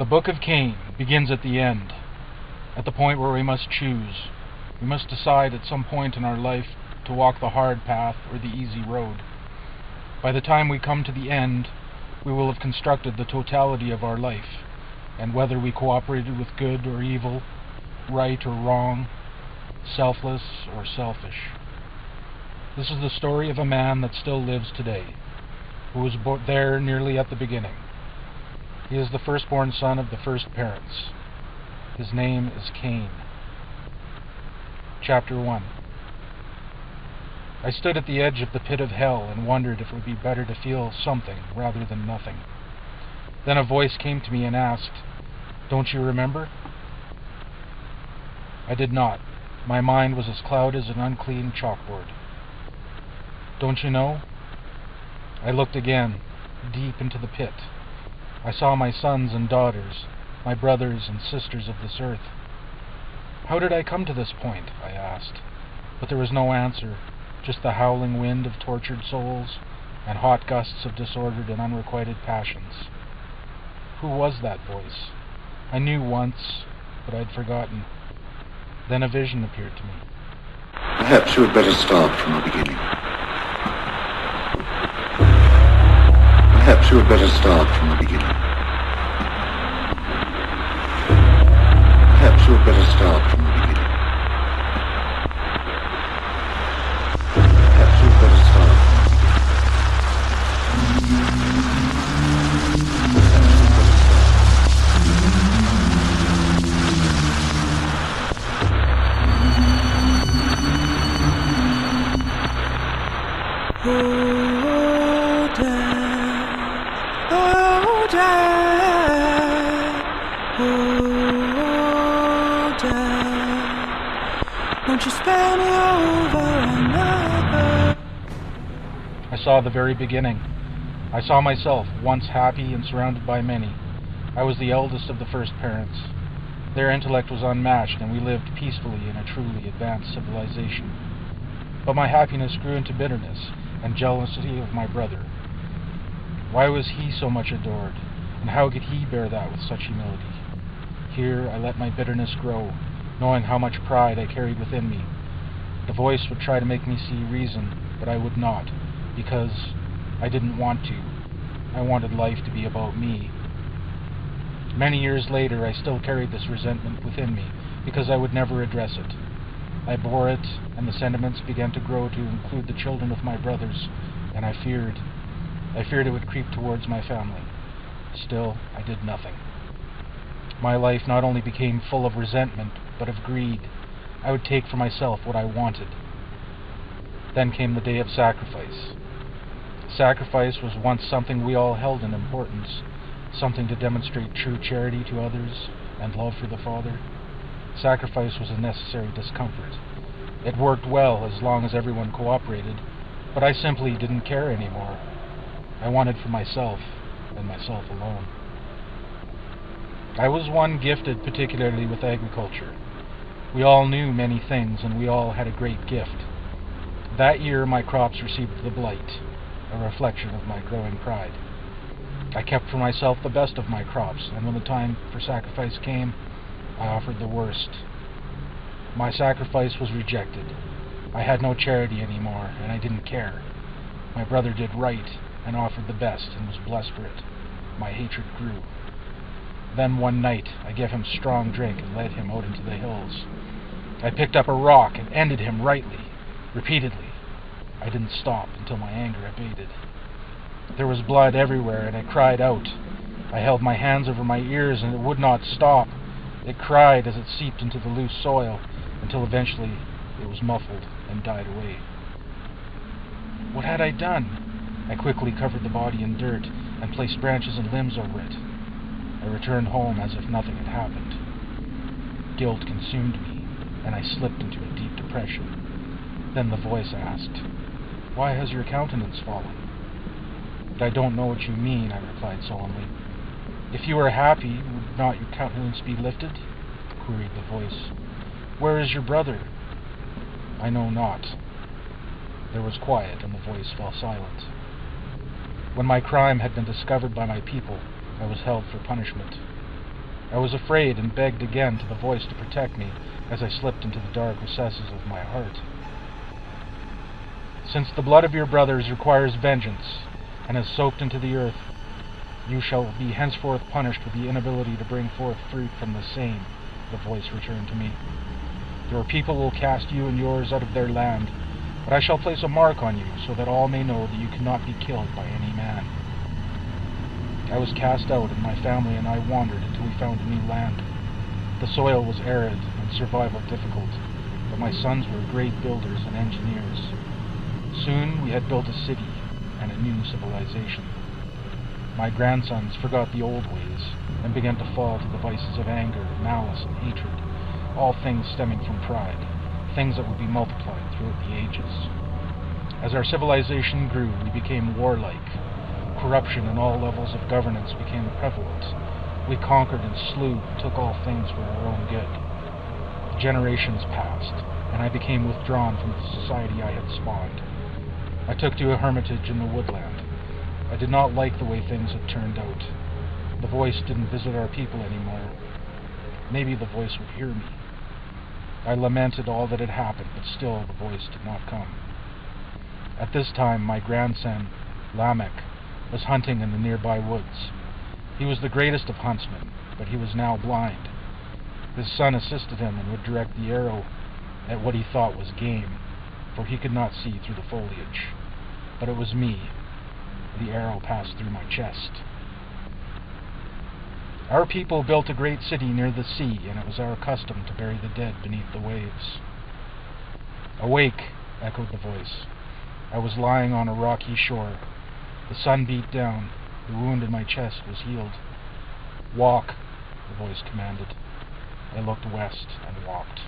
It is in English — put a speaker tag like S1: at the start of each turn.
S1: The book of Cain begins at the end, at the point where we must choose. We must decide at some point in our life to walk the hard path or the easy road. By the time we come to the end, we will have constructed the totality of our life, and whether we cooperated with good or evil, right or wrong, selfless or selfish. This is the story of a man that still lives today, who was there nearly at the beginning. He is the firstborn son of the first parents. His name is Cain. Chapter 1. I stood at the edge of the pit of hell and wondered if it would be better to feel something rather than nothing. Then a voice came to me and asked, "Don't you remember?" I did not. My mind was as clouded as an uncleaned chalkboard. "Don't you know?" I looked again, deep into the pit. I saw my sons and daughters, my brothers and sisters of this earth. How did I come to this point? I asked. But there was no answer, just the howling wind of tortured souls and hot gusts of disordered and unrequited passions. Who was that voice? I knew once, but I'd forgotten. Then a vision appeared to me.
S2: Perhaps you had better start from the beginning. Perhaps you had better start from the beginning. Perhaps you had better start from the beginning. Perhaps you had better start from the
S3: Won't you spare me over another?
S1: I saw the very beginning. I saw myself, once happy and surrounded by many. I was the eldest of the first parents. Their intellect was unmatched, and we lived peacefully in a truly advanced civilization. But my happiness grew into bitterness and jealousy of my brother. Why was he so much adored, and how could he bear that with such humility? Here I let my bitterness grow, knowing how much pride I carried within me. The voice would try to make me see reason, but I would not, because I didn't want to. I wanted life to be about me. Many years later, I still carried this resentment within me, because I would never address it. I bore it, and the sentiments began to grow to include the children of my brothers, and I feared it would creep towards my family. Still, I did nothing. My life not only became full of resentment, but of greed. I would take for myself what I wanted. Then came the day of sacrifice. Sacrifice was once something we all held in importance, something to demonstrate true charity to others and love for the Father. Sacrifice was a necessary discomfort. It worked well as long as everyone cooperated, but I simply didn't care anymore. I wanted for myself, and myself alone. I was one gifted particularly with agriculture. We all knew many things, and we all had a great gift. That year my crops received the blight, a reflection of my growing pride. I kept for myself the best of my crops, and when the time for sacrifice came, I offered the worst. My sacrifice was rejected. I had no charity anymore, and I didn't care. My brother did right and offered the best and was blessed for it. My hatred grew. Then one night I gave him strong drink and led him out into the hills. I picked up a rock and ended him rightly, repeatedly. I didn't stop until my anger abated. There was blood everywhere, and I cried out. I held my hands over my ears, and it would not stop. It cried as it seeped into the loose soil, until eventually it was muffled and died away. What had I done? I quickly covered the body in dirt and placed branches and limbs over it. I returned home as if nothing had happened. Guilt consumed me, and I slipped into a deep depression. Then the voice asked, "Why has your countenance fallen?" "I don't know what you mean," I replied sullenly. "If you were happy, would not your countenance be lifted?" queried the voice. "Where is your brother?" "I know not." There was quiet, and the voice fell silent. When my crime had been discovered by my people, I was held for punishment. I was afraid and begged again to the voice to protect me as I slipped into the dark recesses of my heart. Since the blood of your brothers requires vengeance and has soaked into the earth, you shall be henceforth punished with the inability to bring forth fruit from the same, the voice returned to me. Your people will cast you and yours out of their land, but I shall place a mark on you so that all may know that you cannot be killed by any man. I was cast out, and my family and I wandered until we found a new land. The soil was arid and survival difficult, but my sons were great builders and engineers. Soon we had built a city and a new civilization. My grandsons forgot the old ways and began to fall to the vices of anger, malice, and hatred, all things stemming from pride, things that would be multiplied throughout the ages. As our civilization grew, we became warlike. Corruption in all levels of governance became prevalent. We conquered and slew and took all things for our own good. Generations passed, and I became withdrawn from the society I had spawned. I took to a hermitage in the woodland. I did not like the way things had turned out. The voice didn't visit our people anymore. Maybe the voice would hear me. I lamented all that had happened, but still the voice did not come. At this time, my grandson, Lamech, was hunting in the nearby woods. He was the greatest of huntsmen, but he was now blind. His son assisted him and would direct the arrow at what he thought was game, for he could not see through the foliage. But it was me. The arrow passed through my chest. Our people built a great city near the sea, and it was our custom to bury the dead beneath the waves. Awake, echoed the voice. I was lying on a rocky shore. The sun beat down. The wound in my chest was healed. Walk, the voice commanded. I looked west and walked.